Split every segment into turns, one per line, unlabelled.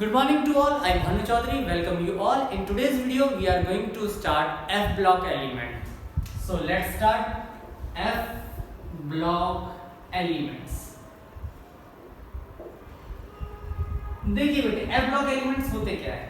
Good morning to all. I am Bhanu Chaudhary. Welcome you all. In today's video, we are going to start F block element. So let's start F block elements. देखिए बेटे F block elements होते क्या है?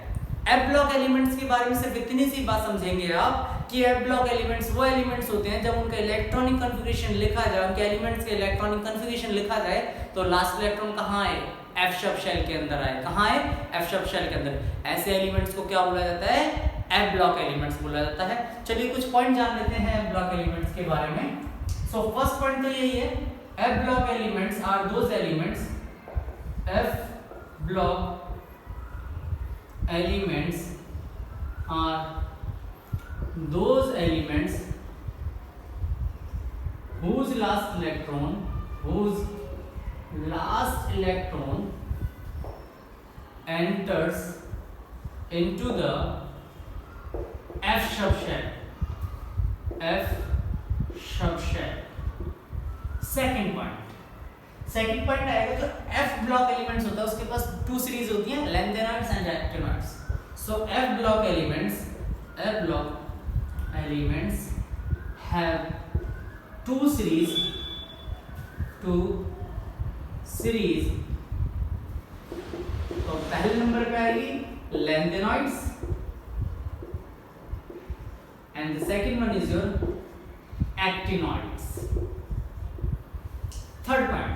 F block elements के बारे में सिर्फ इतनी सी बात समझेंगे आप कि F block elements वो elements होते हैं जब उनका इलेक्ट्रॉनिक कन्फिगरेशन लिखा जाए, उनके एलिमेंट्स के इलेक्ट्रॉनिक कन्फिगरेशन लिखा जाए तो लास्ट इलेक्ट्रॉन कहाँ आए? F शब शेल के अंदर आए। कहाँ आए? F शब शेल के अंदर। ऐसे एलिमेंट्स को क्या बोला जाता है? F block एलिमेंट्स बोला जाता है। चलिए कुछ पॉइंट जान लेते हैं F block एलिमेंट्स के बारे में। सो फर्स्ट पॉइंट तो यही है, F block elements are those elements, F block elements are those elements whose last electron enters into the F shell. Second point आएगा जो F ब्लॉक एलिमेंट्स होता है उसके पास टू सीरीज होती हैं, lanthanoids and actinoids. So F block elements have two series तो पहले number पे आएगी lanthanoids and the second one is your actinoids. Third point,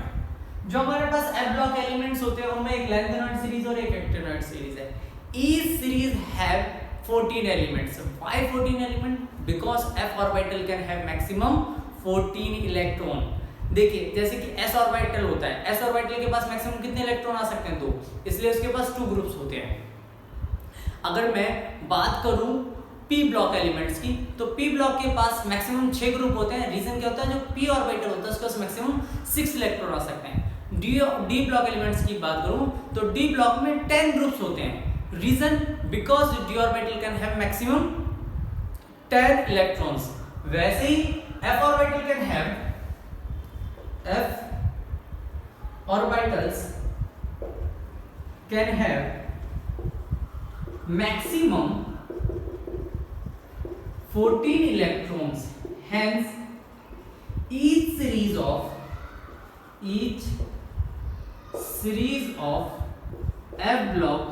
जो हमारे पास F block एलिमेंट्स होते हैं उनमें एक लैंथेनॉइड सीरीज और एक एक्टिनॉइड सीरीज है। Each series have 14 elements. Why 14 element? Because F orbital can have maximum 14 electron. देखिए जैसे कि S orbital होता है, S orbital के पास मैक्सिमम कितने इलेक्ट्रॉन आ सकते हैं? 2, इसलिए उसके पास 2 ग्रुप्स होते हैं। अगर मैं बात करूं P ब्लॉक एलिमेंट्स की तो P ब्लॉक के पास मैक्सिमम 6 ग्रुप होते हैं। रीजन क्या होता है? जो P ऑर्बिटल होता है उसके पास मैक्सिमम 6 इलेक्ट्रॉन आ सकते हैं। D ब्लॉक एलिमेंट्स की बात करूं तो D ब्लॉक में 10 ग्रुप्स होते हैं। Reason because d orbital can have maximum 10 electrons. वैसे ही f orbitals can have maximum 14 electrons. Hence each series of F block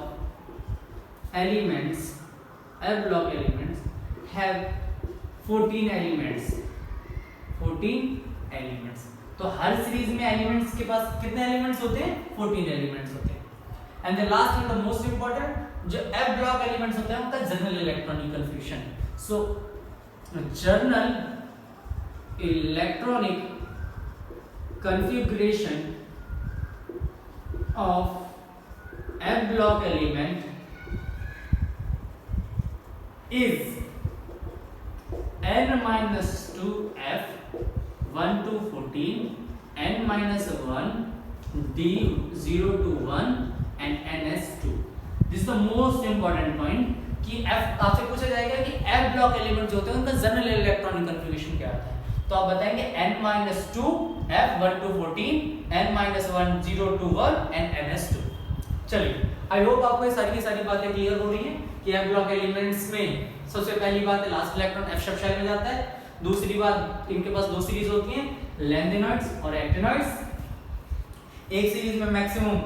elements have 14 elements। तो हर सीरीज में एलिमेंट्स के पास कितने एलिमेंट्स होते हैं? 14 एलिमेंट्स होते हैं। And the last and the most important जो F ब्लॉक एलिमेंट्स होते हैं उनका general electronic configuration. So general electronic configuration of F block element is n-2 F 1 to 14, n-1 D 0 to 1 and ns2। This is the most important point कि F आपसे पूछा जाएगा कि F block element जो होते हैं उनका जनरल इलेक्ट्रॉनिक कन्फिगरेशन क्या आता है, तो आप बताएंगे n-2 F 1 to 14, n-1 0 to 1 and ns2। चलिए आई होप आपको ये सारी की सारी बातें क्लियर हो रही हैं कि F ब्लॉक एलिमेंट्स में सबसे पहली बात है लास्ट इलेक्ट्रॉन F शब शेल में जाता है। दूसरी बात इनके पास 2 सीरीज होती हैं, लैंथेनॉइड्स और एक्टिनॉइड्स। एक सीरीज में मैक्सिमम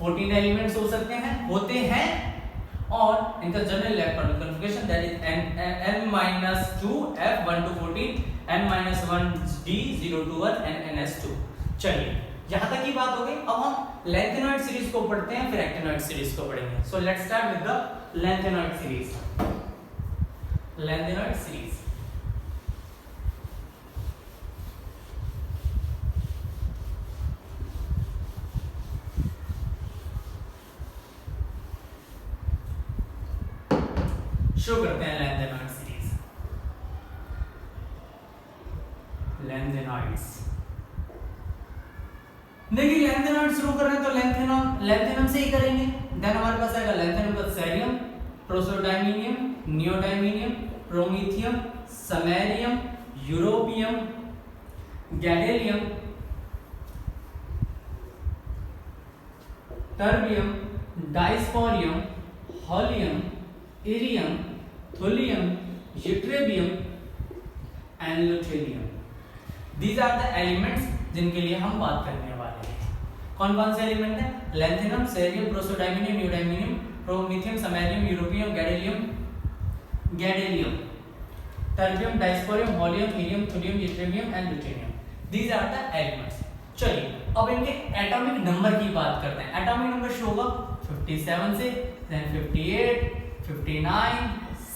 14 एलिमेंट्स हो सकते हैं और इनका general electronic configuration that is n-2 F 1 to 14, n-1 D 0 to 1 and ns2। चलिए यहां तक की बात हो गई। अब हम लैंथेनॉइड सीरीज को पढ़ते हैं, फिर एक्टिनॉइड सीरीज को पढ़ेंगे। सो let's start with the lanthanoid series. शुरू करते हैं लैंथेनॉइड सीरीज। लैंथेनॉइड्स देखिए लैंथेनॉइड शुरू कर रहे हैं तो लैंथेनम से ही करेंगे। देन हमारे पास आएगा लैंथेनम का cerium, praseodymium, neodymium, promethium, samarium, europium, gadolinium, terbium, dysprosium, holmium, erbium, thulium, ytterbium and lutetium. These are the elements जिनके लिए हम बात करने वाले हैं। कौन कौन से एलिमेंट हैं? Lanthanum, cerium, praseodymium, neodymium, promethium, samarium, europium, gadolinium, terbium, dysprosium, holmium, erbium, thulium, ytterbium and lutetium. These are the elements. चलिए अब इनके एटॉमिक नंबर की बात करते हैं। एटॉमिक नंबर शो होगा 57 से, देन 58, 59,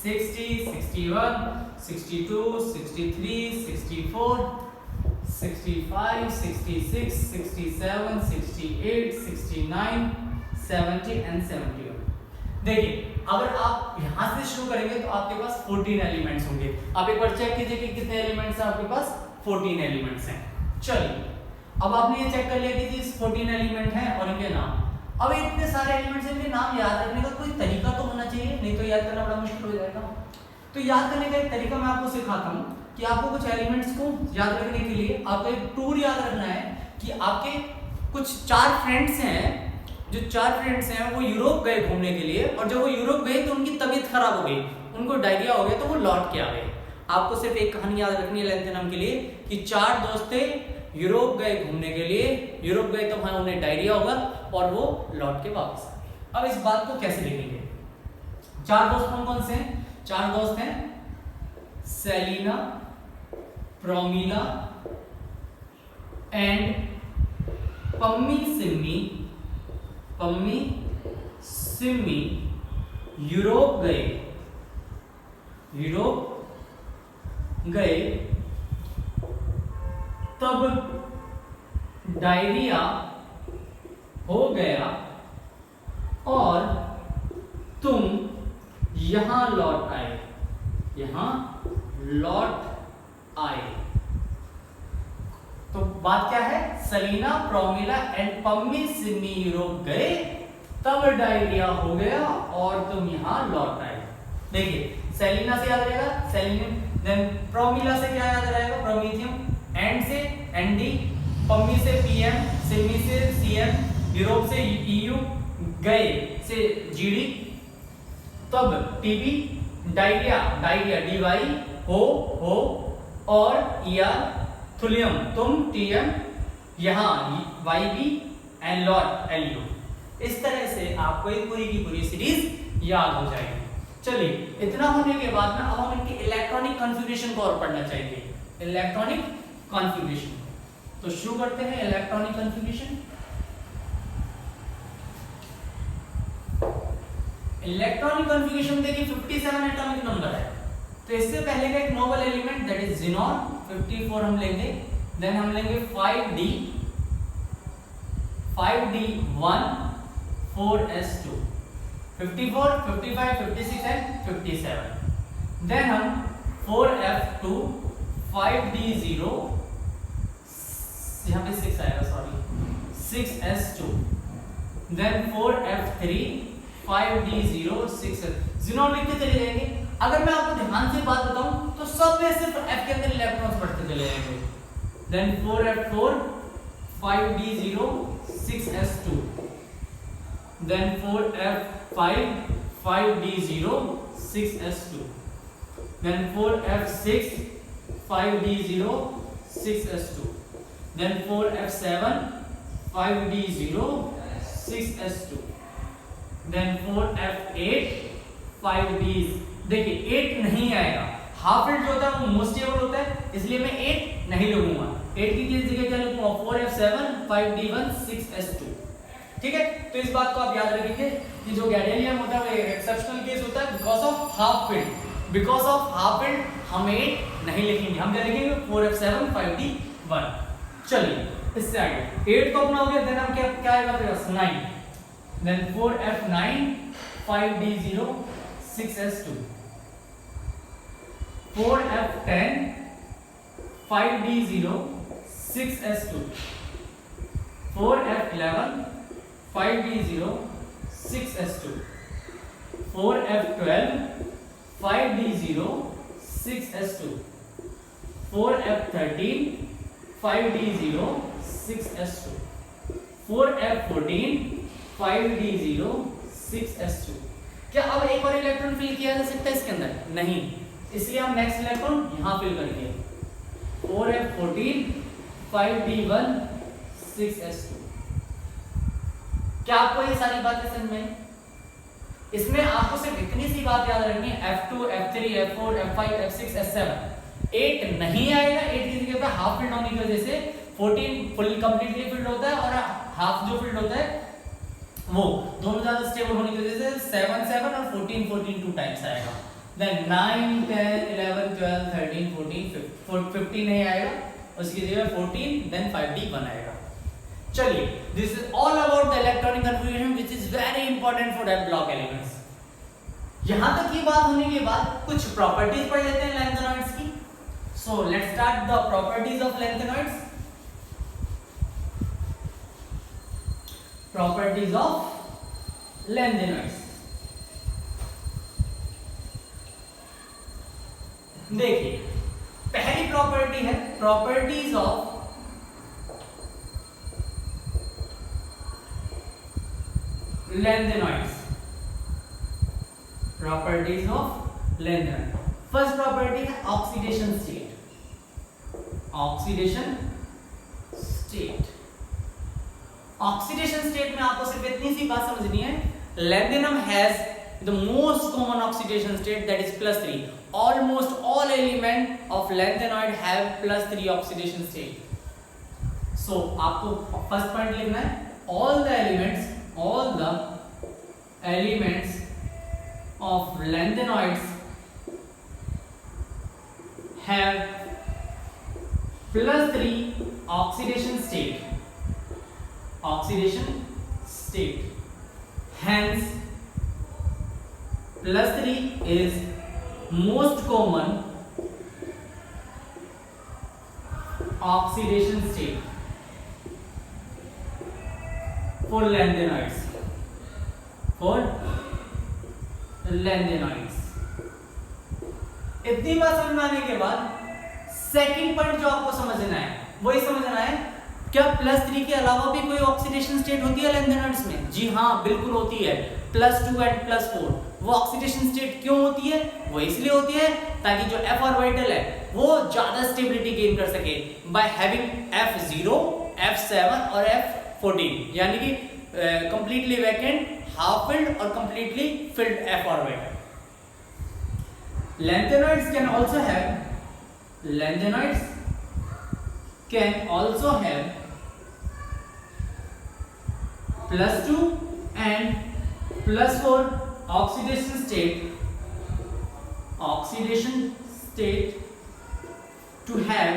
60, 61, 62, 63, 64, 65, 66, 67, 68, 69, 70 एंड 71। देखिए अगर आप यहां से शुरू करेंगे तो आपके पास 14 एलिमेंट्स होंगे। आप एक बार चेक कीजिए कि कितने एलिमेंट्स हैं आपके पास। 14 एलिमेंट्स हैं। चलिए अब आपने ये चेक कर लिया कि 14 एलिमेंट हैं और इनके नाम। अब इतने सारे एलिमेंट्स हैं, इनके नाम याद रखने का कोई तरीका तो होना चाहिए, नहीं तो याद करना बड़ा मुश्किल हो जाएगा। तो याद करने का एक तरीका मैं आपको सिखाता हूँ कि आपको कुछ एलिमेंट्स को याद रखने के लिए आपको एक टूर याद रखना है कि आपके कुछ 4 फ्रेंड्स हैं, जो 4 फ्रेंड्स हैं वो यूरोप गए घूमने के लिए, और जब वो यूरोप गए तो उनकी तबीयत खराब हो गई, उनको डायरिया हो गया, तो वो लौट के आ गए। आपको सिर्फ एक कहानी याद रखनी है लैंथेनम के लिए कि 4 दोस्त थे, यूरोप गए घूमने के लिए, यूरोप गए तो वहां उन्हें डायरिया होगा और वो लौट के वापस आ गए। अब इस बात को कैसे लिखेंगे? 4 दोस्त कौन कौन से हैं? 4 दोस्त हैं Selina, Promila and Pammi Simmi Europe गए तब डायरिया हो गया और तुम यहां लौट आए। तो बात क्या है? Selina, Promila and Pammi Simmi Europe गए तब डायरिया हो गया और तुम यहां लौट आए। देखिए सेलिना से याद रहेगा सेलिनियम, देन प्रोमिला से क्या याद रहेगा? प्रोमीथियम, एंड से एनडी, पम्मी से पीएम, सिम्मी से सीएम, यूरोप से ईयू, गए से जीडी, तब टीबी, डायरिया डीवाई, हो और ईआर, थुलियम तुम, टीएम, यहां वाईबी एंड लॉट एलयू। इस तरह से आपको एक पूरी की पूरी सीरीज याद हो जाएगी। चलिए इतना होने के बाद में अब हम इनके इलेक्ट्रॉनिक कॉन्फ़िगरेशन को और पढ़ना चाहेंगे। इलेक्ट्रॉनिक कॉन्फ़िगरेशन तो शुरू करते हैं। इलेक्ट्रॉनिक कॉन्फ़िगरेशन, देखिए 57 एटॉमिक नंबर है। तो इससे पहले का एक noble element that is xenon 54 हम लेंगे, देन हम लेंगे 5d 1 4s2 54 55 56 एंड 57, देन हम 4f2 5d0, यहाँ पे 6 आएगा sorry 6s2, then 4f3 5d0 6s। Xenon लिखते चले जाएंगे। अगर मैं आपको ध्यान से बात बताऊं तो सब में सिर्फ f के अंदर इलेक्ट्रॉन्स बढ़ते चले जाएंगे। Then 4f4 5d0 6s2, then 4f5 5d0 6s2, then 4f6 5d0 6s2, then 4f7 5d0 6s2, then 4f8 5d। देखिए 8 नहीं आएगा, हाफ इट जो होता है वो मोस्ट स्टेबल होता है, इसलिए मैं 8 नहीं लूंगा। 8 की जगह क्या लिखूंगा? 4f7 5d1 6s2। ठीक है, तो इस बात को आप याद रखेंगे कि जो गैडेलियम होता है वो एक्सेप्शनल केस होता है because of half field. Because of half field हम 8 नहीं लिखेंगे, हम क्या लिखेंगे? 4f7 5d1। चलिए इससे आगे 8 तो अपना हो गया, देन हम क्या आएगा फिर 9, then 4f9 5d0 6s2, 4f10 5d0 6s2, 4f11 5d0 6s2, 4f12 5d0 6s2, 4f13 5d0 6s2, 4f14 5d0 6s2। क्या अब एक और इलेक्ट्रॉन फिल किया जा सकता है इसके अंदर? नहीं, इसलिए हम नेक्स्ट इलेक्ट्रॉन यहां फिल करेंगे 4f14 5d1 6s2। क्या आपको ये सारी बातें समझ में? इसमें आपको सिर्फ इतनी सी बात याद रखनी है, F2 F3 F4 F5 F6 F7। 8 नहीं आएगा, 8 की जगह पे हाफ फिल्ड होने की वजह से 14 फुल कंप्लीटली फिल्ड होता है और हाफ जो फिल्ड होता है वो दोनों ज्यादा स्टेबल होने की वजह से 7 7 और 14 14 टू टाइम्स आएगा। देन 9 10 11 12 13 14 15 नहीं आएगा, उसकी जगह 14 देन 5d1 आएगा। चलिए, this is all about the electronic configuration which is very important for that block elements. यहां तक की बात होने के बाद कुछ प्रॉपर्टीज पढ़ लेते हैं लैंथेनॉइड्स की। So let's start the properties of lanthanoids. Properties of lanthanoids, देखिए पहली प्रॉपर्टी है properties of lanthanoids. Properties of lanthanoid, first property है oxidation state. Oxidation state, oxidation state में आपको सिर्फ इतनी सी बात समझनी है, lanthanum has the most common oxidation state that is +3। Almost all element of lanthanoid have +3 oxidation state. So आपको फर्स्ट पॉइंट लिखना है, all the elements of lanthanoids have +3 oxidation state, hence +3 is most common oxidation state for lanthanoids. इतनी बात समझ में आने के बाद सेकंड पॉइंट जो आपको समझना है वही समझना है, क्या +3 के अलावा भी कोई ऑक्सीडेशन स्टेट होती है लैंथेनॉइड्स में? जी हाँ, बिल्कुल होती है, +2 एंड +4। वो ऑक्सीडेशन स्टेट क्यों होती है? वो इसलिए होती है ताकि जो f ऑर्बिटल है वो ज्यादा स्टेबिलिटी गेन कर सके बाय हैविंग F0 F7 और F14, यानी कि कंप्लीटली वैकेंट, हाफ फिल्ड और completely filled f orbital. Lanthanoids can also have +2 and +4 oxidation state to have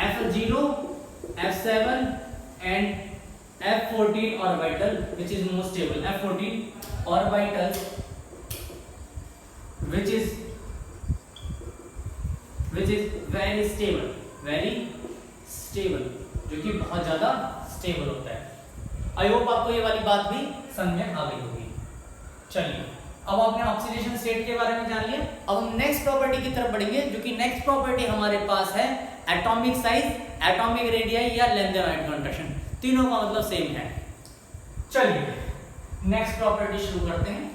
F0 F7 and F14 orbital, which is most stable. F14 orbital which is very stable, जो कि बहुत ज्यादा stable होता है। I hope आपको ये वाली बात भी समझ में आ गई होगी। चलिए, अब आपने ऑक्सीडेशन स्टेट के बारे में जान लिया। अब हम नेक्स्ट प्रॉपर्टी की तरफ बढ़ेंगे, जो कि नेक्स्ट प्रॉपर्टी हमारे पास है एटॉमिक साइज, एटॉमिक रेडियस या लैंथेनॉइड कंट्रैक्शन। तीनों का मतलब सेम है। चलिए नेक्स्ट प्रॉपर्टी शुरू करते हैं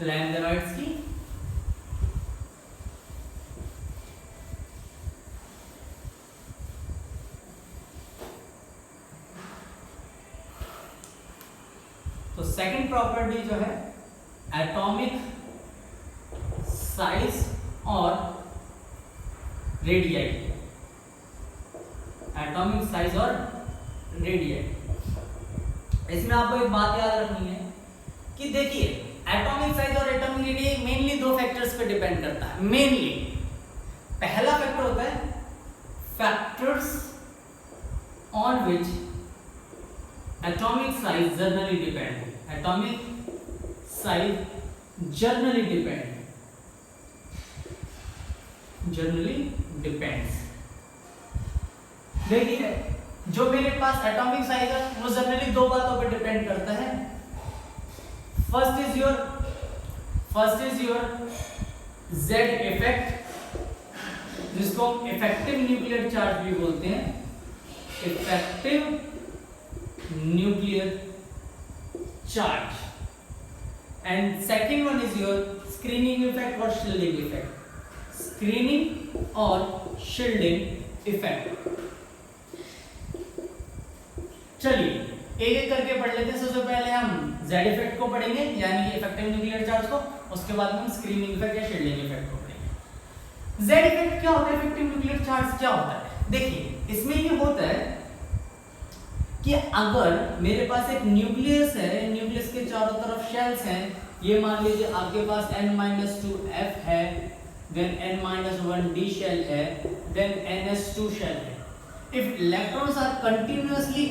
लैंथेनॉइड्स की। तो सेकंड प्रॉपर्टी जो है एटॉमिक साइज और रेडियस। एटॉमिक साइज और रेडियस, इसमें आपको एक बात याद रखनी है कि देखिए एटॉमिक साइज और एटॉमिक रेडियस मेनली दो फैक्टर्स पे डिपेंड करता है। मेनली पहला फैक्टर होता है factors on which atomic size generally depend. Atomic size generally depends. देखिए जो मेरे पास एटॉमिक साइज है वो जनरली दो बातों पे डिपेंड करता है। First is your Z effect, जिसको हम इफेक्टिव न्यूक्लियर चार्ज भी बोलते हैं। Effective nuclear charge, and second one is your screening effect or shielding effect. Screening or shielding effect. चलिए एक एक करके पढ़ लेते हैं। सबसे पहले हम Z इफेक्ट को पढ़ेंगे, यानी कि इफेक्टिव न्यूक्लियर चार्ज को। उसके बाद हम स्क्रीनिंग इफेक्ट या शील्डिंग इफेक्ट को पढ़ेंगे। Z इफेक्ट क्या होता है, इफेक्टिव न्यूक्लियर चार्ज क्या होता है? देखिए इसमें ये होता है कि अगर मेरे पास एक न्यूक्लियस है, न्यूक्लियस के चारों तरफ शेल्स हैं, ये मान लीजिए आपके पास n-2 F है, then n-1 D shell है, then ns2 shell है। If electrons are continuously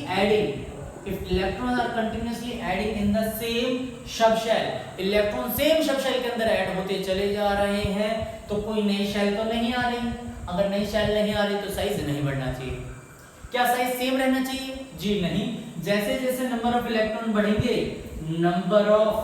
adding in the same subshell, electron same subshell के अंदर ऐड होते चले जा रहे हैं, तो कोई नई शेल तो नहीं आ रही। अगर नई शेल नहीं आ रही तो साइज नहीं बढ़ना चाहिए। क्या साइज सेम रहना चाहिए? जी नहीं। जैसे जैसे नंबर ऑफ इलेक्ट्रॉन बढ़ेंगे, नंबर ऑफ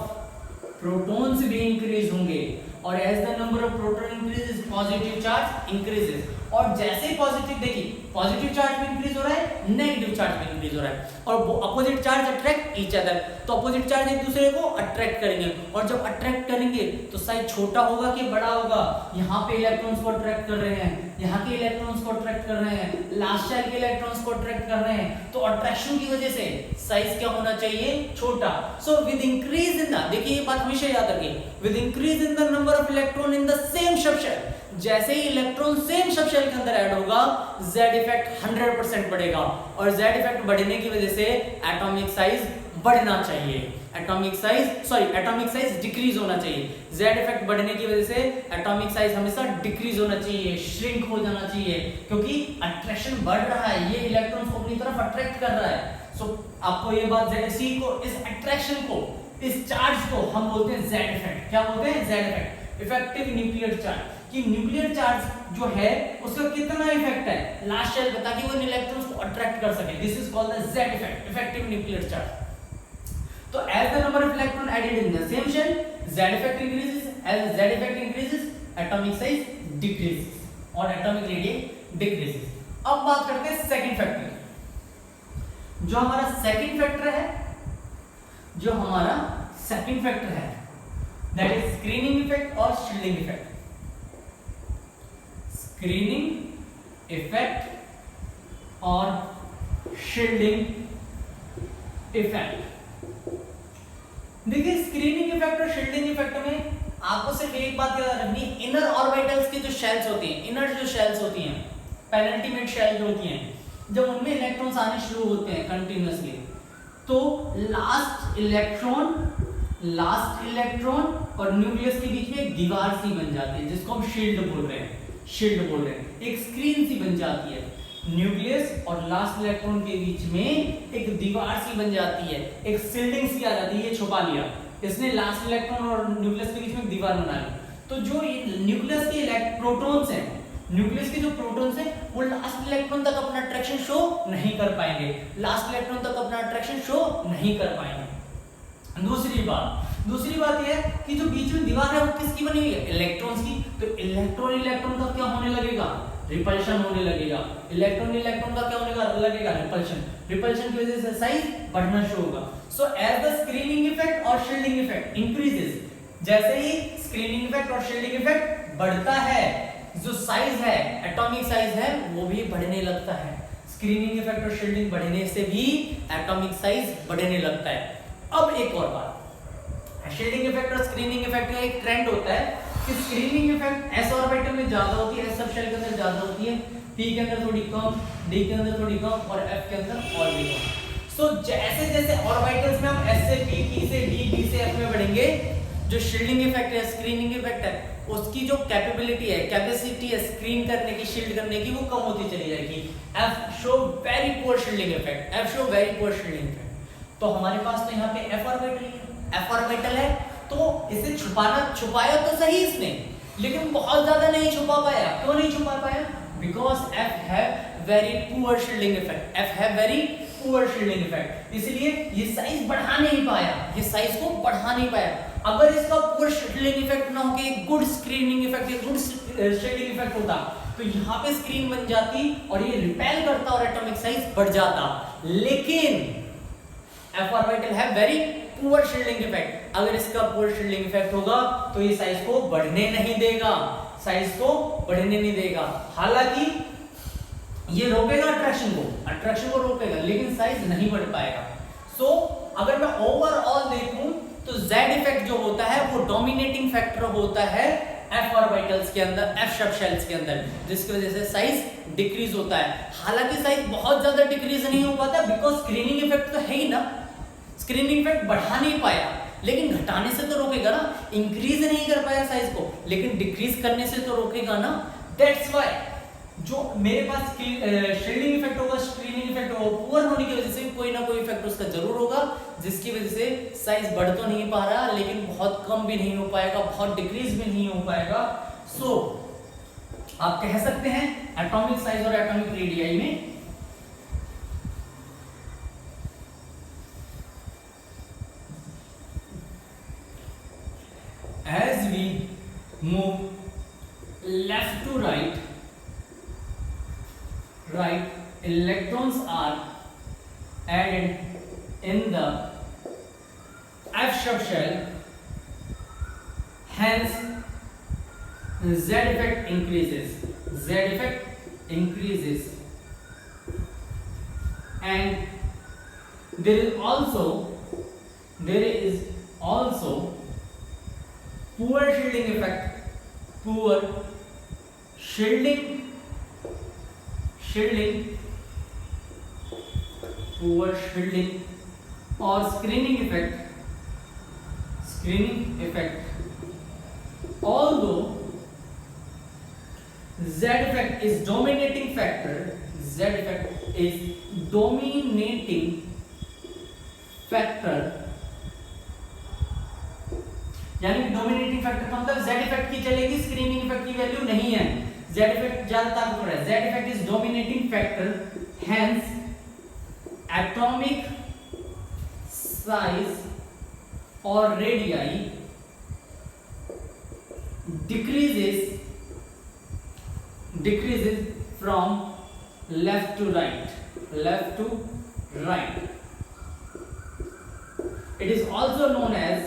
प्रोटॉन्स भी इंक्रीज होंगे, और as the number of proton increases positive charge increases. और जैसे पॉजिटिव, देखिए पॉजिटिव चार्ज भी इंक्रीज हो रहा है, नेगेटिव चार्ज भी इंक्रीज हो रहा है, और opposite charge attract each other, तो अपोजिट चार्ज एक दूसरे को अट्रैक्ट करेंगे, और जब अट्रैक्ट करेंगे तो साइज छोटा होगा कि बड़ा होगा? यहाँ पे इलेक्ट्रॉन्स को अट्रैक्ट कर रहे हैं, यहाँ के इलेक्ट्रॉन्स को अट्रैक्ट कर रहे हैं, लास्ट शेल के इलेक्ट्रॉन्स को अट्रैक्ट कर रहे हैं, तो अट्रैक्शन की वजह से साइज क्या होना चाहिए? छोटा। So with increase in the, देखिए ये बात हमेशा याद रखिए, with increase in the number of electron in the same subshell, जैसे ही इलेक्ट्रॉन सेम सबशेल के अंदर ऐड होगा, Z इफेक्ट 100% बढ़ेगा, और Z इफेक्ट बढ़ने की वजह से एटॉमिक साइज बढ़ना चाहिए, एटॉमिक साइज डिक्रीज होना चाहिए। Z इफेक्ट बढ़ने की वजह से एटॉमिक साइज हमेशा डिक्रीज होना चाहिए, श्रिंक हो जाना चाहिए, क्योंकि अट्रैक्शन बढ़ रहा है, ये इलेक्ट्रॉन्स को अपनी तरफ अट्रैक्ट कर रहा है। सो आपको ये बात इसी को, इस अट्रैक्शन को, इस चार्ज को हम बोलते हैं Z इफेक्ट। क्या बोलते हैं? Z effect, effective nuclear charge. कि न्यूक्लियर चार्ज जो है उसका कितना इफेक्ट है लास्ट शेल पे, ताकि वो इलेक्ट्रॉन्स को अट्रैक्ट कर सके। This is called the Z effect, effective nuclear charge. तो as the number of electron added in the same shell, Z effect increases, as Z effect increases, atomic size decreases और atomic radius decreases. अब बात करते हैं second factor की। जो हमारा second factor है, दैट इज स्क्रीनिंग इफेक्ट और शील्डिंग इफेक्ट। स्क्रीनिंग इफेक्ट और शील्डिंग इफेक्ट। देखिए स्क्रीनिंग इफेक्ट और शील्डिंग इफेक्ट में आपको सिर्फ एक बात याद रखनी, इनर ऑर्बिटल्स की जो शेल्स होती हैं, इनर जो शेल्स होती हैं, पेनेल्टिमेट शेल जो होती हैं, जब उनमें इलेक्ट्रॉन्स आने शुरू होते हैं कंटिन्यूअसली, तो लास्ट इलेक्ट्रॉन और न्यूक्लियस के बीच में एक दीवार सी बन जाती है, जिसको हम शील्ड बोल रहे हैं, एक स्क्रीन सी बन जाती है। न्यूक्लियस और लास्ट इलेक्ट्रॉन के बीच में एक दीवार सी बन जाती है, एक शील्डिंग सी आ जाती है। ये छुपा लिया इसने, लास्ट इलेक्ट्रॉन और न्यूक्लियस के बीच में एक दीवार बना ली। तो जो न्यूक्लियस के प्रोटॉन्स हैं, न्यूक्लियस के जो प्रोटॉन्स हैं, वो लास्ट इलेक्ट्रॉन तक अपना अट्रैक्शन शो नहीं कर पाएंगे, दूसरी बात यह है कि जो बीच में दीवार है वो किसकी बनी हुई है? इलेक्ट्रॉन्स की। तो इलेक्ट्रॉन का क्या होने लगेगा? रिपल्शन होने लगेगा। इलेक्ट्रॉन का क्या होने लगेगा? रिपल्शन की वजह से साइज बढ़ना शुरू होगा। So as the screening effect और शील्डिंग इफेक्ट इंक्रीजेस, जैसे ही स्क्रीनिंग इफेक्ट और शील्डिंग इफेक्ट बढ़ता है, जो साइज है, एटॉमिक साइज है, वो भी बढ़ने लगता है। स्क्रीनिंग इफेक्ट और शील्डिंग बढ़ने से भी एटॉमिक साइज बढ़ने लगता है। अब एक और बात, शील्डिंग इफेक्ट और स्क्रीनिंग इफेक्ट का एक ट्रेंड होता है कि स्क्रीनिंग इफेक्ट s ऑर्बिटल में ज्यादा होती है, s सबशेल के अंदर ज्यादा होती है, p के अंदर थोड़ी कम, d के अंदर थोड़ी कम और f के अंदर और भी कम। सो जैसे जैसे ऑर्बिटल्स में हम s से p, p से d, d से f में बढ़ेंगे, जो शील्डिंग इफेक्ट है, स्क्रीनिंग इफेक्ट है, उसकी जो कैपेसिटी है स्क्रीन करने की, शील्ड करने की, वो कम होती चली जाएगी। f show very poor shielding effect, तो हमारे पास तो यहाँ पे f ऑर्बिटल है, तो इसे छुपाया तो सही इसने, लेकिन बहुत ज्यादा नहीं छुपा पाया। क्यों नहीं छुपा पाया? Because f have very poor shielding effect, इसलिए ये साइज बढ़ा नहीं पाया, अगर इसका पुअर शील्डिंग इफेक्ट ना होके good screening effect, good shielding effect होता, तो यहाँ पे स्क्रीन बन जाती और ये रिपेल करता और एटॉमिक साइज बढ़ जाता। लेकिन f ऑर्बिटल है वेरी पुअर शील्डिंग इफेक्ट। अगर इसका पुअर शील्डिंग इफेक्ट होगा तो ये साइज को बढ़ने नहीं देगा, साइज को बढ़ने नहीं देगा। हालांकि ये रोकेगा अट्रैक्शन को रोकेगा, लेकिन साइज नहीं बढ़ पाएगा। सो अगर मैं ओवरऑल देखूं तो Z इफेक्ट जो होता है वो डोमिनेटिंग फैक्टर होता है F ऑर्बिटल्स के अंदर, F सब शेल्स के अंदर, जिसकी वजह से साइज डिक्रीज होता है। हालांकि साइज बहुत ज्यादा डिक्रीज नहीं हो पाता, बिकॉज स्क्रीनिंग इफेक्ट तो है ही ना, स्क्रीनिंग इफेक्ट बढ़ा नहीं पाया, लेकिन घटाने से तो रोकेगा ना। इंक्रीज नहीं कर पाया साइज को, लेकिन डिक्रीज करने से तो रोकेगा ना। दैट्स व्हाई जो मेरे पास शील्डिंग इफेक्ट होगा, स्क्रीनिंग इफेक्ट होगा, पुअर होने की वजह से कोई ना कोई इफेक्ट उसका जरूर होगा, जिसकी वजह से साइज बढ़ तो नहीं पा रहा, लेकिन बहुत कम भी नहीं हो पाएगा, बहुत डिक्रीज भी नहीं हो पाएगा। सो आप कह सकते हैं एटॉमिक साइज और एटॉमिक रेडियाई में as we move left to right, electrons are added in the F subshell, hence Z effect increases, and there is also poor shielding effect, poor shielding or screening effect. Although Z effect is dominating factor, यानी कि dominating factor का मतलब Z effect की चलेगी, screening effect की value नहीं है। Z effect ज्यादा ताकतवर है। Z effect is dominating factor, hence atomic size और radii decreases from left to right. It is also known as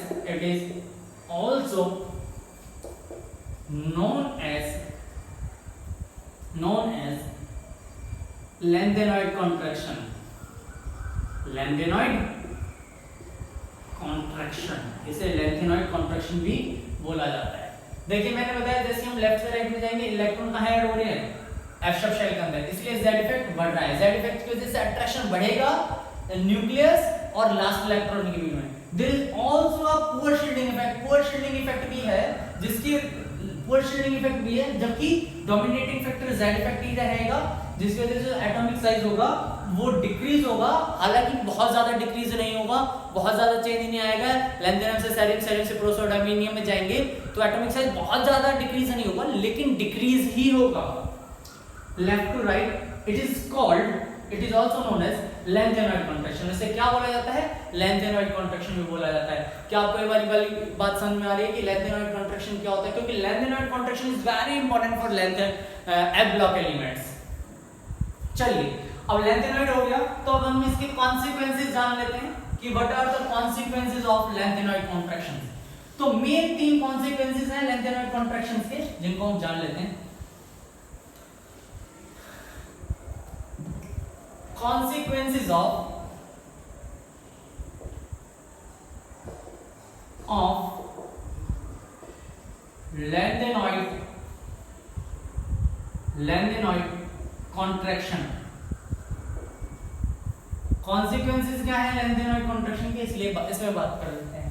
lengthenoid contraction. इसे lengthenoid contraction भी बोला जाता है। देखिए मैंने बताया जैसे हम लेफ्ट से राइट में जाएंगे, इलेक्ट्रॉन कहाँ ऐड हो रहे हैं? F सब शेल के अंदर, इसलिए Z इफेक्ट बढ़ रहा है। Z इफेक्ट की वजह से अट्रैक्शन बढ़ेगा न्यूक्लियस और लास्ट इलेक्ट्रॉन के बीच में। There is also a poor shielding effect. poor shielding effect भी है, जिसकी poor shielding effect भी है, जबकि dominating factor Z इफेक्ट ही रहेगा, जिसकी वजह से एटॉमिक साइज होगा वो डिक्रीज होगा। हालांकि बहुत ज्यादा डिक्रीज नहीं होगा, बहुत ज्यादा चेंज नहीं आएगा। लैंथेनियम से सेरियम, सेरियम से प्रोसोडामिनियम में जाएंगे तो एटॉमिक साइज बहुत ज्यादा डिक्रीज नहीं होगा, लेकिन डिक्रीज ही होगा। Left to right it is also known as lanthanoid contraction. इसे क्या बोला जाता है? लैंथेनॉइड कॉन्ट्रैक्शन भी बोला जाता है। क्या आपको ये वाली बात समझ में आ रही है कि लैंथेनॉइड कॉन्ट्रैक्शन क्या होता है? क्योंकि lanthanoid contraction is very important for F block elements. चलिए अब लैंथेनॉइड हो गया, तो अब हम इसके कॉन्सिक्वेंसेस जान लेते हैं कि what are the consequences of lanthanoid contraction. तो मेन 3 कॉन्सिक्वेंसेस हैं लैंथेनॉइड कॉन्ट्रैक्शंस के, जिनको हम जान लेते हैं। Consequences of lengthenoid contraction। Consequences क्या है लैंथेनॉइड कॉन्ट्रैक्शन के, इसलिए इसमें बात कर लेते हैं।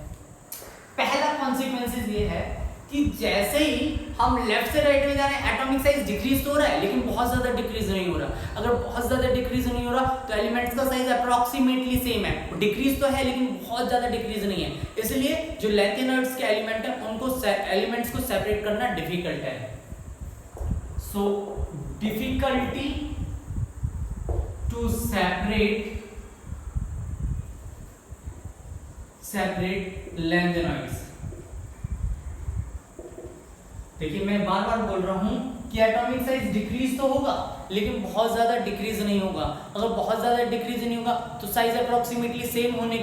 पहला कॉन्सिक्वेंसेस ये है कि जैसे ही हम लेफ्ट से राइट में जा रहे हैं, एटॉमिक साइज डिक्रीज तो हो रहा है, लेकिन बहुत ज्यादा डिक्रीज नहीं हो रहा। अगर बहुत ज्यादा डिक्रीज नहीं हो रहा तो एलिमेंट्स का साइज अप्रोक्सीमेटली सेम है। डिक्रीज तो है लेकिन बहुत ज्यादा डिक्रीज नहीं है, इसलिए जो लैंथेनॉइड्स के एलिमेंट है उनको एलिमेंट्स को सेपरेट करना डिफिकल्ट है। सो डिफिकल्टी टू सेपरेट लैंथेनॉइड्स। देखिए मैं बार बार बोल रहा हूं कि एटॉमिक साइज डिक्रीज तो होगा, लेकिन बहुत ज़्यादा डिक्रीज नहीं होगा। अगर बहुत ज़्यादा डिक्रीज नहीं होगा तो साइज अप्रोक्सीमेटली सेम होने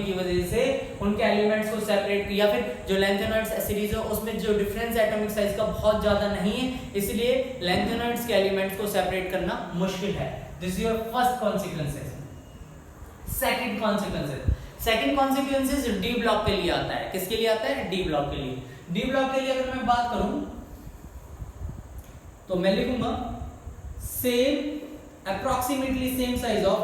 की वजह से उनके एलिमेंट्स को सेपरेट, या फिर जो लैंथेनॉइड्स सीरीज है उसमें जो डिफरेंस एटॉमिक साइज का बहुत ज़्यादा नहीं है, इसलिए लैंथेनॉइड्स के एलिमेंट्स को सेपरेट करना मुश्किल है। This is your first consequences. Second consequences D block के लिए आता है। किसके लिए आता है? डी ब्लॉक के लिए। डी ब्लॉक के लिए अगर मैं बात करूं तो मैं लिखूंगा same approximately same size of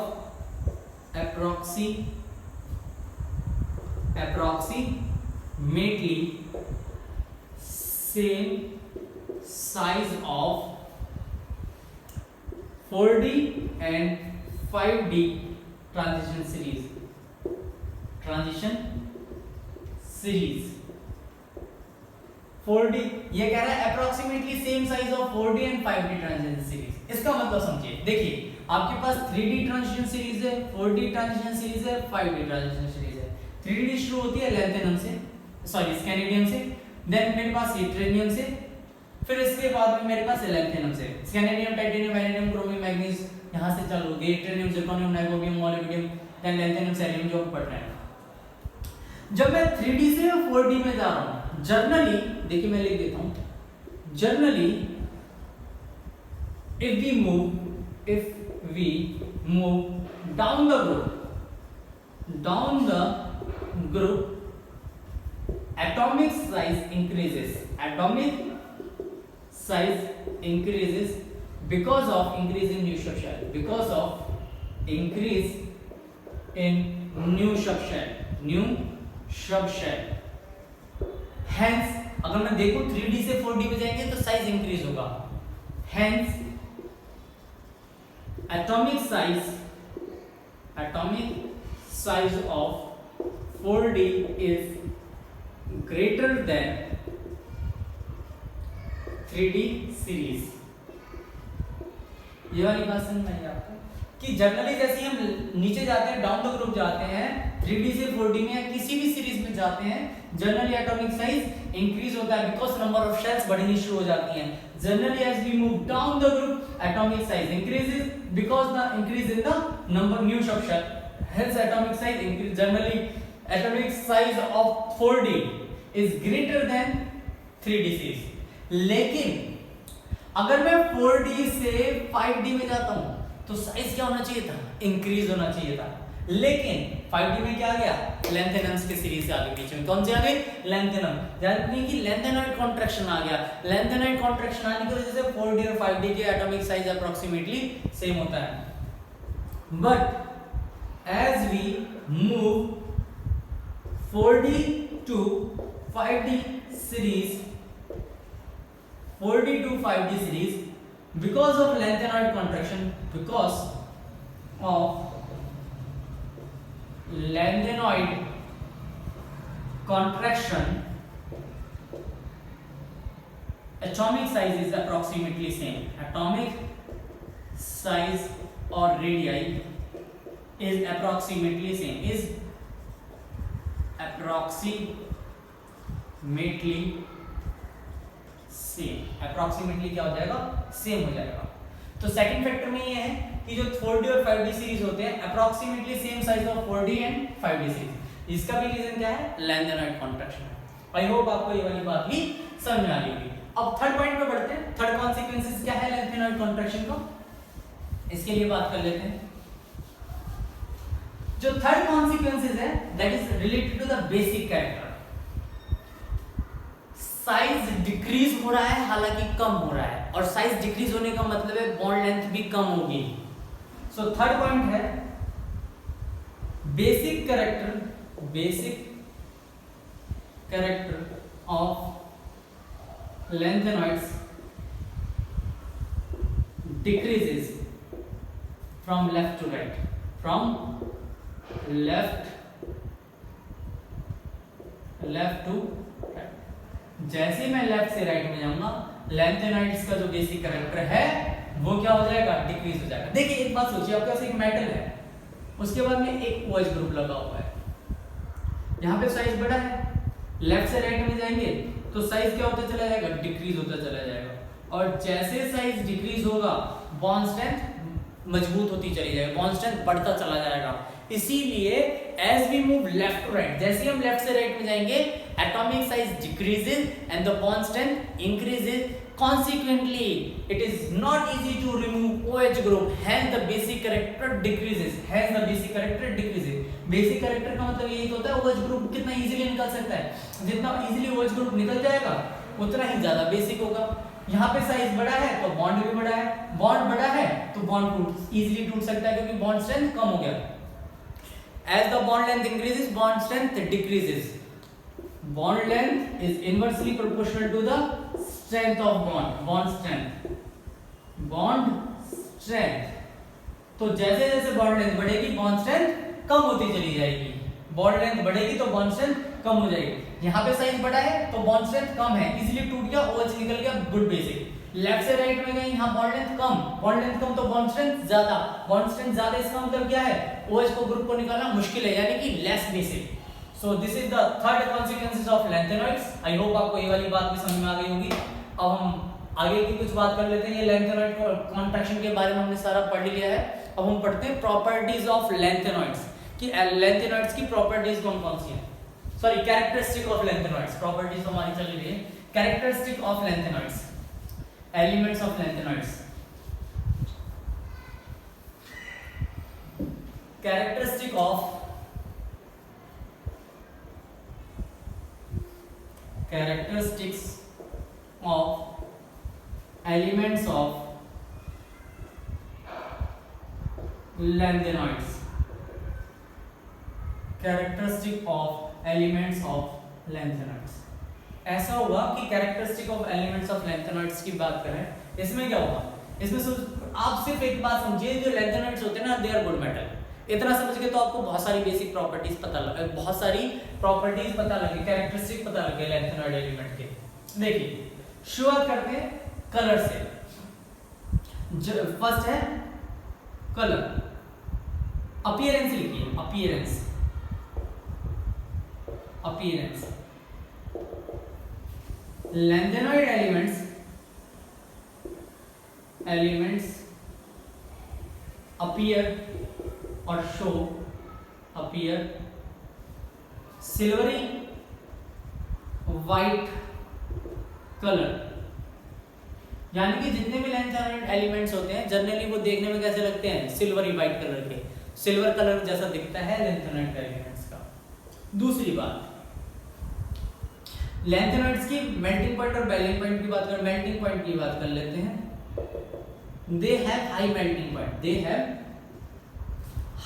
approximately same size of 4D and 5D transition series 4D, ये कह रहा है approximately same size of 4D and 5D transition series. इसका मतलब समझिए, देखिए आपके पास 3D ट्रांजिशन सीरीज है, 4D ट्रांजिशन सीरीज है, 5D ट्रांजिशन सीरीज है। 3D शुरू होती है लैंथेनम से, सॉरी स्कैंडियम से, देन मेरे पास यूट्रेनियम से, फिर इसके बाद में मेरे पास है लैंथेनम से। Scandium, titanium, vanadium, chromium, manganese, यहां से चालू होगी यूट्रेनियम, जिर्कोनियम, नाइकोबियम, मोलिब्डेनम, देन लैंथेनम, सेलेनियम जो पढ़ रहे हैं। जब मैं 3D से 4D में जा रहा हूं, जनरली देखिए मैं लिख देता हूं, generally if we move down the group atomic size increases because of increase in new subshell, hence अगर मैं देखूं 3D से 4D में जाएंगे तो साइज इंक्रीज होगा, hence atomic size of 4D is greater than 3D series। ये वाली बात समझ में आई आपको कि जनरली जैसे ही हम नीचे जाते हैं, डाउन द ग्रुप जाते हैं, 3D से 4D में या किसी भी सीरीज में जाते हैं, जनरली एटॉमिक साइज इंक्रीज होता है बिकॉज नंबर ऑफ शेल्स बढ़नी शुरू हो जाती हैं। Generally as we move down the group atomic size increases because the increase in the number new subshell, hence atomic size increase. Generally atomic size of 4D is greater than 3D series. लेकिन अगर मैं 4D से 5D में जाता हूं तो size क्या होना चाहिए था? इंक्रीज होना चाहिए था। लेकिन 5D में क्या आ गया? लैंथेनम्स के सीरीज से आगे पीछे में कौन से आ गए? लैंथेनम, यानी कि लैंथेनॉइड कॉन्ट्रैक्शन आ गया। लैंथेनॉइड कॉन्ट्रैक्शन आने की वजह से 4D और 5D के एटॉमिक साइज अप्रोक्सीमेटली सेम होता है। But as we move 4D to 5D series, 4D to 5D series, because of lanthanoid contraction, because of lanthanoid contraction, atomic size is approximately same. Atomic size or radii is approximately same. Is approximately same. Approximately क्या हो जाएगा? Same हो जाएगा। तो second factor में ये है कि जो 4D और 5D सीरीज होते हैं approximately same size of 4D and 5D series. इसका भी रीजन क्या है? Lanthanoid contraction. आई होप आपको ये वाली बात भी समझ में आ रही होगी। अब थर्ड पॉइंट पे बढ़ते हैं। थर्ड कॉन्सिक्वेंसेस क्या है लैंथेनॉइड कॉन्ट्रैक्शन का, इसके लिए बात कर लेते हैं। जो थर्ड कॉन्सिक्वेंसेस है that is related to the basic character. Size decrease हो रहा है, हालांकि कम हो रहा है, और साइज डिक्रीज होने का मतलब है बॉन्ड लेंथ भी कम होगी। सो थर्ड पॉइंट है basic character of lanthanoids decreases from left to right, from left to right. जैसे मैं लेफ्ट से राइट में जाऊंगा लैंथेनॉइड्स का जो बेसिक कैरेक्टर है वो क्या हो जाएगा? डिक्रीज हो जाएगा। देखिए एक बात सोचिए, आपके पास एक मेटल है, उसके बाद में एक OH ग्रुप लगा हुआ है, यहाँ पे साइज बड़ा है, लेफ्ट से राइट में जाएंगे तो साइज क्या होता चला जाएगा? डिक्रीज होता चला जाएगा। और जैसे साइज डिक्रीज होगा बॉन्ड स्ट्रेंथ मजबूत होती चली जाएगी, बॉन्ड स्ट्रेंथ बढ़ता चला जाएगा। इसीलिए as we move left to right, जैसे हम लेफ्ट से राइट में जाएंगे atomic size decreases and the bond strength increases, consequently it is not easy to remove OH group, hence the basic character decreases, hence the basic character decreases। basic character का मतलब यही तो होता है OH group कितना easily निकल सकता है, जितना easily OH group निकल जाएगा उतना ही ज्यादा बेसिक होगा। यहाँ पे साइज बड़ा है तो बॉन्ड भी बड़ा है, बॉन्ड बड़ा है तो बॉन्ड इजीली टूट सकता है क्योंकि बॉन्ड स्ट्रेंथ कम हो गया। As the bond length increases, bond strength decreases. Bond length is inversely proportional to the strength of bond. Bond strength. Bond strength. तो जैसे जैसे बॉन्ड लेंथ बढ़ेगी बॉन्ड स्ट्रेंथ कम होती चली जाएगी, बॉन्ड लेंथ बढ़ेगी तो बॉन्ड स्ट्रेंथ कम हो जाएगी। यहाँ पे साइज बड़ा है तो बॉन्ड स्ट्रेंथ कम है, इजीली टूट गया, OH निकल गया, गुड बेसिक। लेफ्ट से राइट में गए, यहाँ बॉन्ड लेंथ कम, बॉन्ड लेंथ कम तो बॉन्ड स्ट्रेंथ ज्यादा, बॉन्ड स्ट्रेंथ ज्यादा इसका मतलब क्या है, OH को ग्रुप को निकालना मुश्किल है, यानी कि less basic. So this is the third consequences of lanthanoids. I hope आपको ये वाली बात भी समझ में आ गई होगी। अब हम आगे की कुछ बात कर लेते हैं। ये लैंथेनॉइड कॉन्ट्रैक्शन के बारे में हमने सारा पढ़ लिया है। अब हम पढ़ते हैं प्रॉपर्टीज ऑफ लैंथेनॉइड्स कि लैंथेनॉइड्स की प्रॉपर्टीज कौन कौन सी हैं, sorry characteristic of lanthanoids. Properties हमारी चल रही है, characteristic of lanthanoids, elements of lanthanoids. Characteristic of characteristics of elements of lanthanoids, characteristic of elements of lanthanoids। ऐसा हुआ कि characteristic of elements of lanthanoids की बात करें, इसमें क्या होगा, इसमें आप सिर्फ एक बात समझिए, जो lanthanoids होते हैं ना they are good metal। इतना समझ के तो आपको बहुत सारी बेसिक प्रॉपर्टीज पता लगे, बहुत सारी प्रॉपर्टीज पता लगे, कैरेक्टरिस्टिक पता लगे लैंथेनॉइड एलिमेंट के। देखिए शुरुआत करते हैं कलर से। फर्स्ट है कलर, अपीयरेंस लिखिए, appearance, appearance. Lanthanoid elements appear और show appear silvery white colour, यानी कि जितने भी लैंथेनॉइड एलिमेंट्स होते हैं जनरली वो देखने में कैसे लगते हैं, सिल्वरी वाइट कलर के, सिल्वर कलर जैसा दिखता है लैंथेनॉइड एलिमेंट्स का। दूसरी बात, लैंथेनॉइड्स की मेल्टिंग पॉइंट और बॉइलिंग पॉइंट की बात करें, मेल्टिंग पॉइंट की बात कर लेते हैं। They have high melting point, they have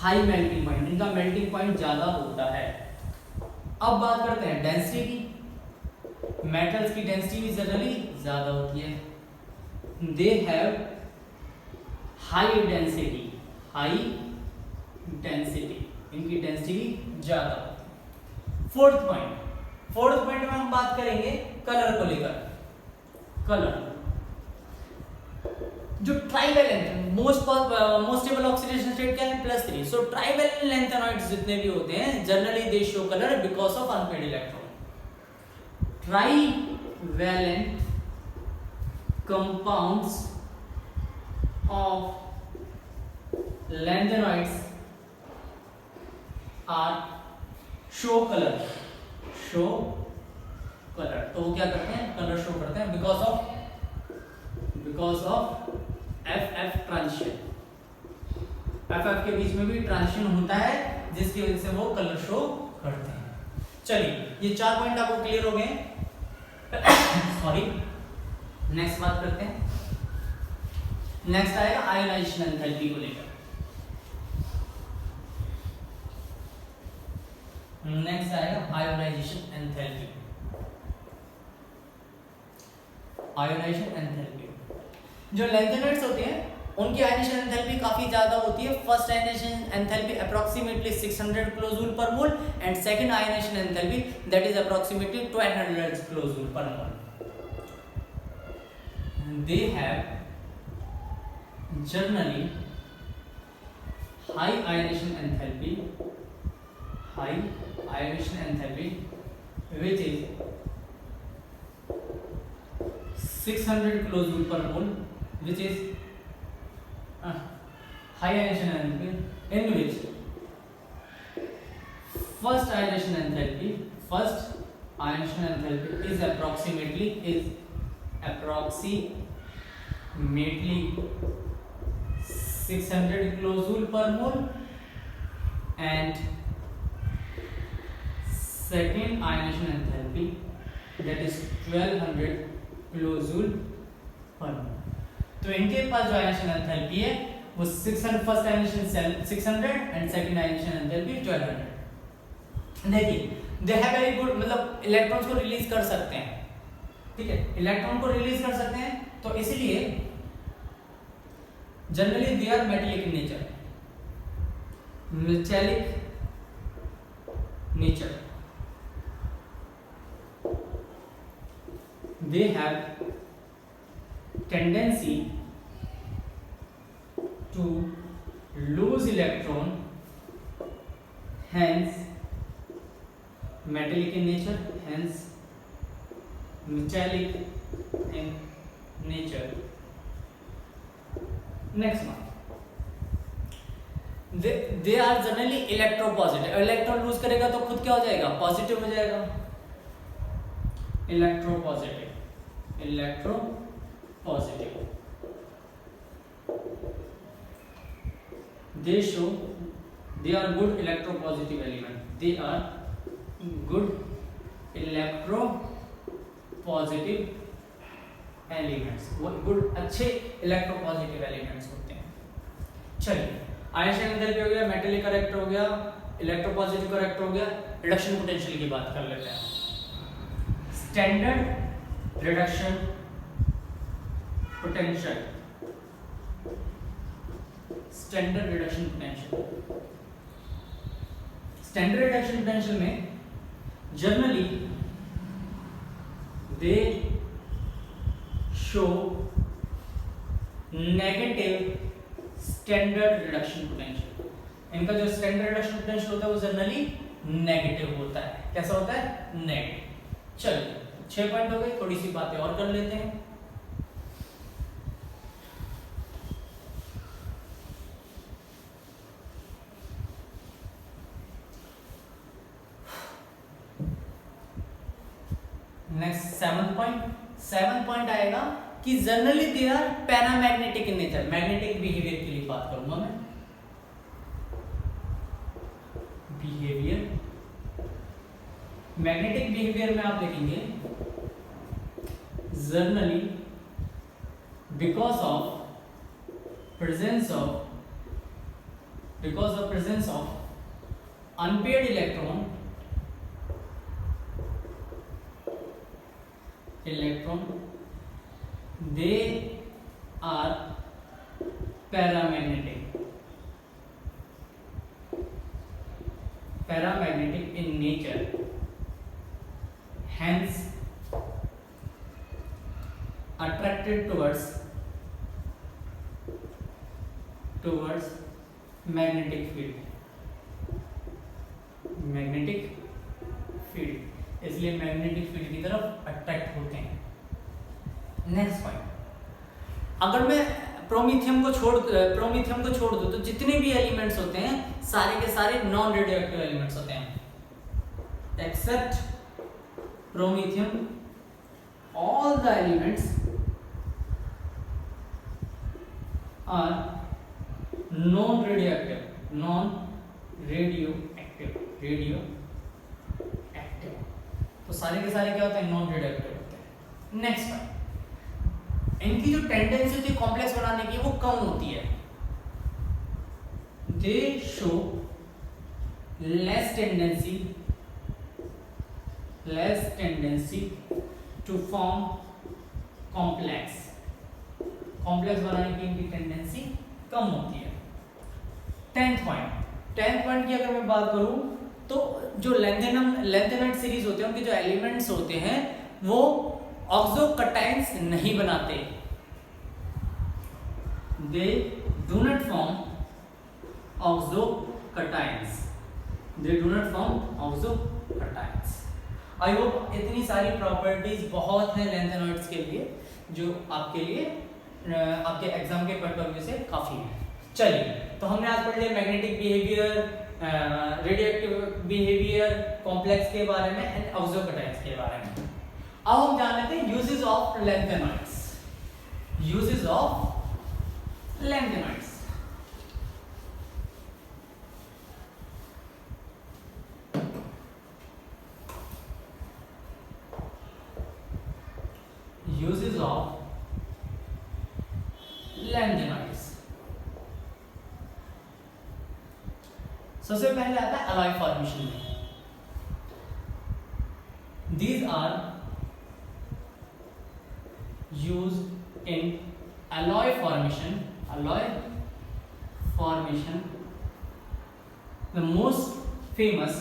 high melting point, इनका मेल्टिंग पॉइंट ज्यादा होता है। अब बात करते हैं डेंसिटी की, मेटल्स की डेंसिटी भी जनरली ज्यादा होती है। They have high density, high density, इनकी डेंसिटी ज्यादा। फोर्थ पॉइंट में हम बात करेंगे कलर को लेकर। कलर जो ट्राइवेलेंट मोस्टेबल ऑक्सीडेशन स्टेट क्या है, +3। सो ट्राइवेलेंट लैंथेनॉइड्स जितने भी होते हैं generally they show colour because of unpaired electron. Trivalent compounds of lanthanoids are show colour, show colour. तो वो क्या करते हैं, कलर शो करते हैं because of FF transition. FF के बीच में भी ट्रांजिशन होता है जिसकी वजह से वो कलर शो करते हैं। चलिए ये 4 पॉइंट आपको क्लियर हो गए। सॉरी, नेक्स्ट बात करते हैं। नेक्स्ट आएगा आयोनाइजेशन एंथैल्पी को लेकर। नेक्स्ट आएगा आयोनाइजेशन एंथैल्पी। आयोनाइजेशन एंथैल्पी, जो लैंथेनॉइड्स होते हैं उनकी आयोनाइजेशन एंथैल्पी काफी ज्यादा होती है। First ionization enthalpy approximately 600 kilojoule per mole and second ionization enthalpy that is approximately 1200 kilojoule per mole. They have generally high ionization enthalpy, high ionization enthalpy which is 600 kilojoules per mole, which is high ionization enthalpy, in which first ionization enthalpy is approximately 600 kilojoule per mole, and second ionization enthalpy, that is 1200 kilojoule per mole. तो इनके पास जो आयनिजेशन enthalpy है वो 600, first आयनिजेशन 600 and second आयनिजेशन enthalpy 1200. देखिए they have very good, मतलब electrons को release कर सकते हैं, ठीक है, इलेक्ट्रॉन को रिलीज कर सकते हैं, तो इसलिए generally they are metallic in nature, metallic nature. They have tendency to lose electron, hence metallic in nature, hence metallic in nature. Next one, they are generally electropositive. Electron lose करेगा तो खुद क्या हो जाएगा, पॉजिटिव हो जाएगा, electropositive. They are good electropositive element. They are good electropositive elements. वो good अच्छे electropositive elements होते हैं. चलिए आयनिजेशन एंथैल्पी हो गया, मेटेलिक करेक्टर हो गया, इलेक्ट्रोपॉजिटिव करेक्टर हो गया, रिडक्शन पोटेंशियल की बात कर लेते हैं. Standard reduction potential, standard reduction potential. Standard reduction potential में generally they show negative standard reduction potential. इनका जो स्टैंडर्ड रिडक्शन पोटेंशियल होता है वो जनरली नेगेटिव होता है. कैसा होता है, नेगेटिव. चलिए 6 पॉइंट हो गए, थोड़ी सी बातें और कर लेते हैं. नेक्स्ट 7th पॉइंट आएगा कि generally they are paramagnetic in nature. Magnetic behaviour के लिए बात करूंगा मैं. बिहेवियर, मैग्नेटिक बिहेवियर में आप लिखेंगे generally because of presence of unpaired electron they are paramagnetic in nature, hence attracted towards magnetic field. इसलिए मैग्नेटिक फील्ड की तरफ अट्रैक्ट होते हैं. नेक्स्ट पॉइंट, अगर मैं प्रोमीथियम को छोड़ दूं तो जितने भी एलिमेंट्स होते हैं सारे के सारे नॉन रेडियोएक्टिव एलिमेंट्स होते हैं, except promethium. All the elements are non radioactive. तो सारे के सारे क्या होते हैं, नॉन रेडियोएक्टिव होते हैं. नेक्स्ट पॉइंट, इनकी जो टेंडेंसी होती है कॉम्प्लेक्स बनाने की वो कम होती है. They show less tendency to form complex बनाने की इनकी टेंडेंसी कम होती है. 10th पॉइंट की अगर मैं बात करूं तो जो लेंथेनॉइड सीरीज होते हैं उनके जो एलिमेंट्स होते हैं वो ऑक्सोकटाइन्स नहीं बनाते. They do not form oxocations. I hope इतनी सारी प्रॉपर्टीज बहुत हैं लेंथेनॉइड्स के लिए जो आपके लिए आपके एग्जाम के पॉइंट ऑफ व्यू से काफी है। चलिए, तो हमने आज पढ़ लिया magnetic behaviour, radioactive behaviour, complex के बारे में एंड ऑक्सोकटाइन्स के बारे में। अब हम जान लेते हैं uses of lanthanoids. Uses of lanthanoids. Uses of lanthanoids. सबसे पहले आता है अलॉय फॉर्मेशन में। These are used in alloy formation. Alloy formation. The most famous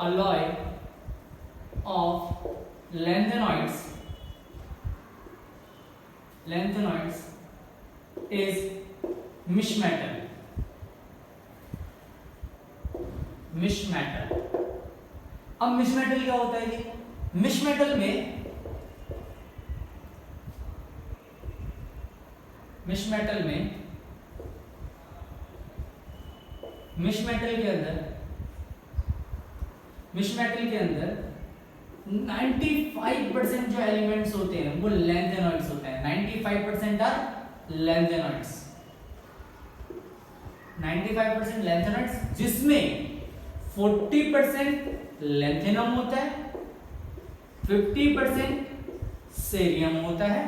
alloy of lanthanoids is mish metal. अब मिश मेटल क्या होता है जी? मिश मेटल के अंदर 95% जो एलिमेंट्स होते हैं वो लेंथेनॉइड्स होते हैं। 95% आर लेंथेनॉइड्स। 95% लेंथेनॉइड्स, जिसमें 40% लेंथेनम होता है, 50% सेरियम होता है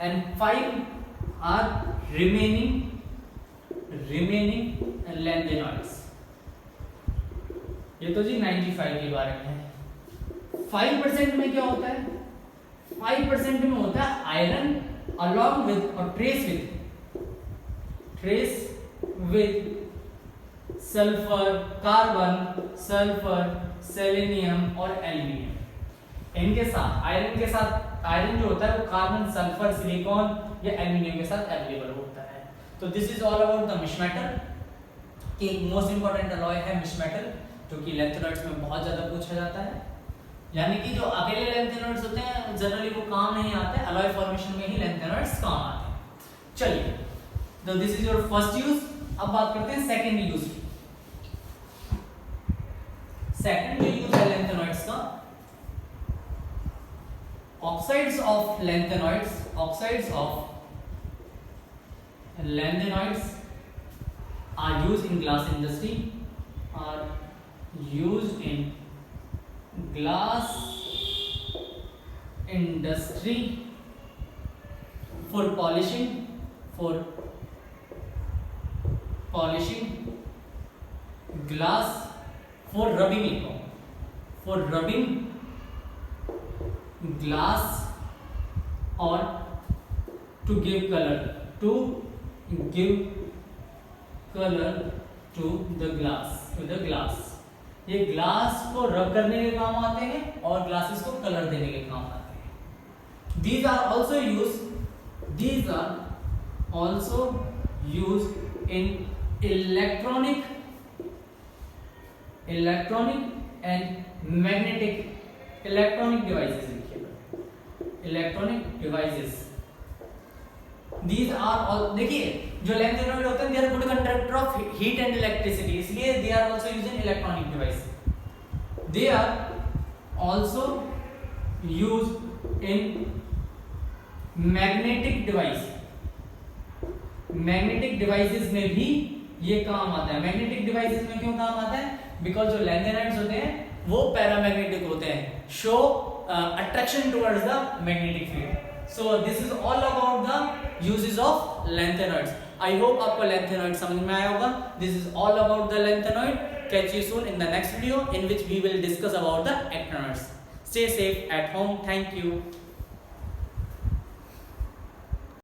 एंड 5 आर रिमेनिंग लेंथेनॉइड्स। ये तो जी 95 के बारे में है। 5% में क्या होता है? 5% में होता है आयरन अलॉन्ग विद और trace with sulphur, carbon, sulphur, selenium और एल्यूमिनियम। इनके साथ आयरन जो होता है वो कार्बन, सल्फर, सिलिकॉन या एल्यूमिनियम के साथ अवेलेबल होता है। तो this is all about the misch metal. एक मोस्ट इंपॉर्टेंट अलॉय है मिश मेटल, जो कि लेंथेनॉइड्स में बहुत ज्यादा पूछा जाता है। यानी कि जो अकेले लेंथेनॉइड्स होते हैं जनरली वो काम नहीं आते, अलॉय फॉर्मेशन में ही लेंथेनॉइड्स काम आते हैं। चलिए, तो this is your first use. अब बात करते हैं सेकंड यूज की। सेकंड जो यूज है लेंथेनॉइड्स का, oxides of lanthanoids are used in glass industry for polishing glass, for rubbing glass or to give color to the glass। ये glass को रब करने के काम आते हैं और ग्लासेस को कलर देने के काम आते हैं। These are also used in electronic and magnetic devices। These are all, देखिए जो लेंथेनॉइड होते हैं, they are good conductor of heat and electricity, इसलिए they are also used in electronic device। They are also used in magnetic devices में भी ये काम आता है। मैग्नेटिक डिवाइसेस में क्यों काम आता है? बिकॉज जो लेंथेनॉइड्स होते हैं वो पैरामैग्नेटिक होते हैं, show attraction towards the magnetic field. So this is all about the uses of lanthanoids। I hope आपको lanthanoid समझ में आया होगा। This is all about the lanthanoid। Catch you soon in the next video in which we will discuss about the actinoids। Stay safe at home। Thank you।